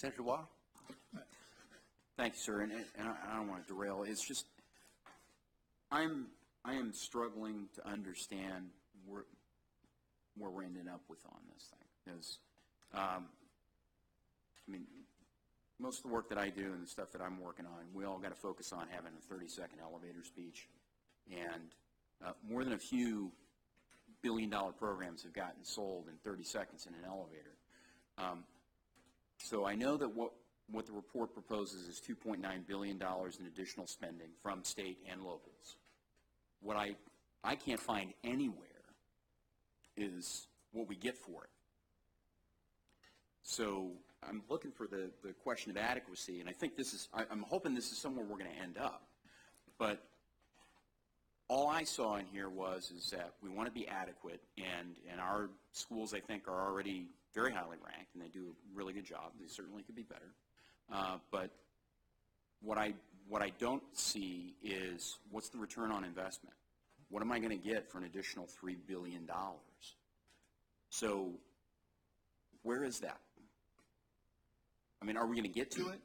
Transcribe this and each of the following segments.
Senator Waugh? Thank you, sir. And I don't want to derail. It's just I am struggling to understand where we're ending up with on this thing. Because I mean, most of the work that I do and the stuff that I'm working on, we all got to focus on having a 30-second elevator speech, and more than a few billion-dollar programs have gotten sold in 30 seconds in an elevator. So I know that what the report proposes is $2.9 billion in additional spending from state and locals. What I can't find anywhere is what we get for it. So I'm looking for the question of adequacy, and I think this is, I'm hoping this is somewhere we're going to end up. But all I saw in here is that we want to be adequate, and our schools, I think, are already very highly ranked, and they do a really good job. They certainly could be better. But what I don't see is what's the return on investment? What am I going to get for an additional $3 billion? So where is that? I mean, are we going to get to it?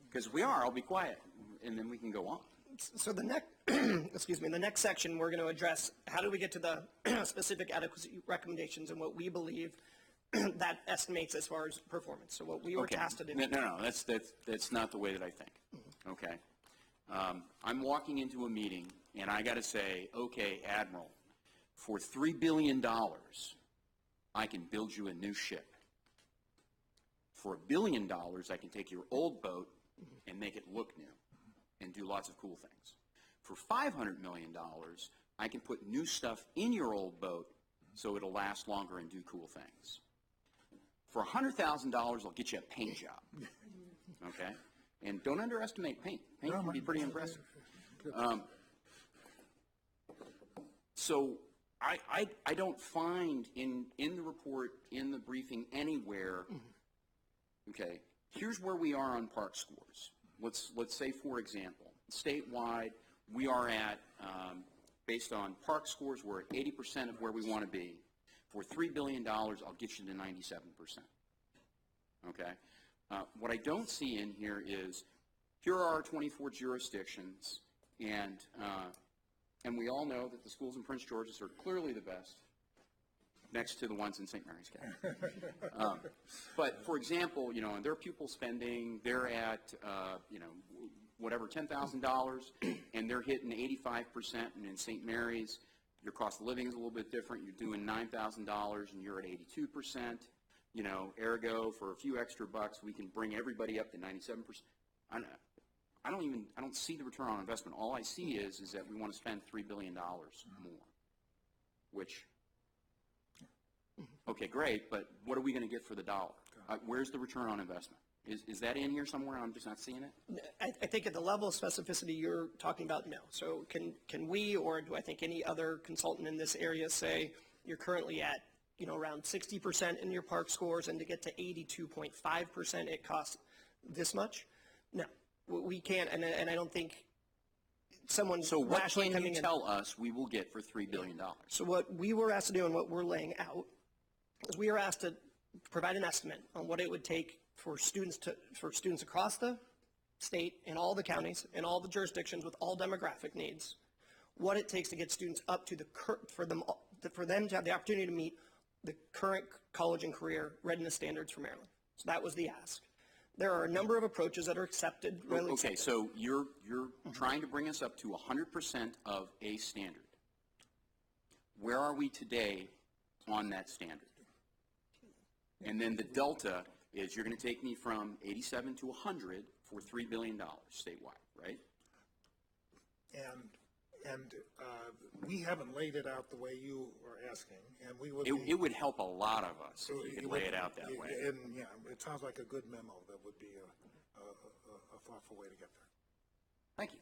Because if we are, I'll be quiet, and then we can go on. So the next, excuse me, the next section we're going to address how do we get to the specific adequacy recommendations and what we believe that estimates as far as performance. So what we were tasked to do. No, that's not the way that I think. Mm-hmm. Okay, I'm walking into a meeting and I got to say, okay, Admiral, for $3 billion, I can build you a new ship. For $1 billion, I can take your old boat and make it look new and do lots of cool things. For $500 million, I can put new stuff in your old boat so it'll last longer and do cool things. For $100,000, I'll get you a paint job. Okay? And don't underestimate paint. Paint can be pretty impressive. So I don't find in the report, in the briefing, anywhere, okay, here's where we are on park scores. Let's say, for example, statewide, we are at, based on park scores, we're at 80% of where we want to be. For $3 billion, I'll get you to 97%. Okay? What I don't see in here is, here are our 24 jurisdictions, and we all know that the schools in Prince George's are clearly the best, next to the ones in St. Mary's County. But, for example, you know, in their pupil spending, they're at, you know, whatever, $10,000, and they're hitting 85%, and in St. Mary's, your cost of living is a little bit different. You're doing $9,000, and you're at 82%. You know, ergo, for a few extra bucks, we can bring everybody up to 97%. I don't see the return on investment. All I see is that we want to spend $3 billion more, which, okay, great, but what are we going to get for the dollar? Where's the return on investment? Is that in here somewhere? I'm just not seeing it. I think at the level of specificity you're talking about, no. So can we, or do I think any other consultant in this area, say you're currently at, you know, around 60% in your park scores, and to get to 82.5% it costs this much? No, we can't, and I don't think someone's So what rationally can you coming tell us we will get for $3 billion? So what we were asked to do and what we're laying out is we are asked to provide an estimate on what it would take for students across the state, in all the counties, in all the jurisdictions with all demographic needs, what it takes to get students up to for them to have the opportunity to meet the current college and career readiness standards for Maryland. So that was the ask. There are a number of approaches that are accepted. Okay, so you're trying to bring us up to 100% of a standard. Where are we today on that standard? And then the delta is you're going to take me from 87 to 100 for $3 billion statewide, right? And we haven't laid it out the way you are asking, and we would. It would help a lot of us if you could lay it out that way. And yeah, it sounds like a good memo. That would be a thoughtful way to get there. Thank you.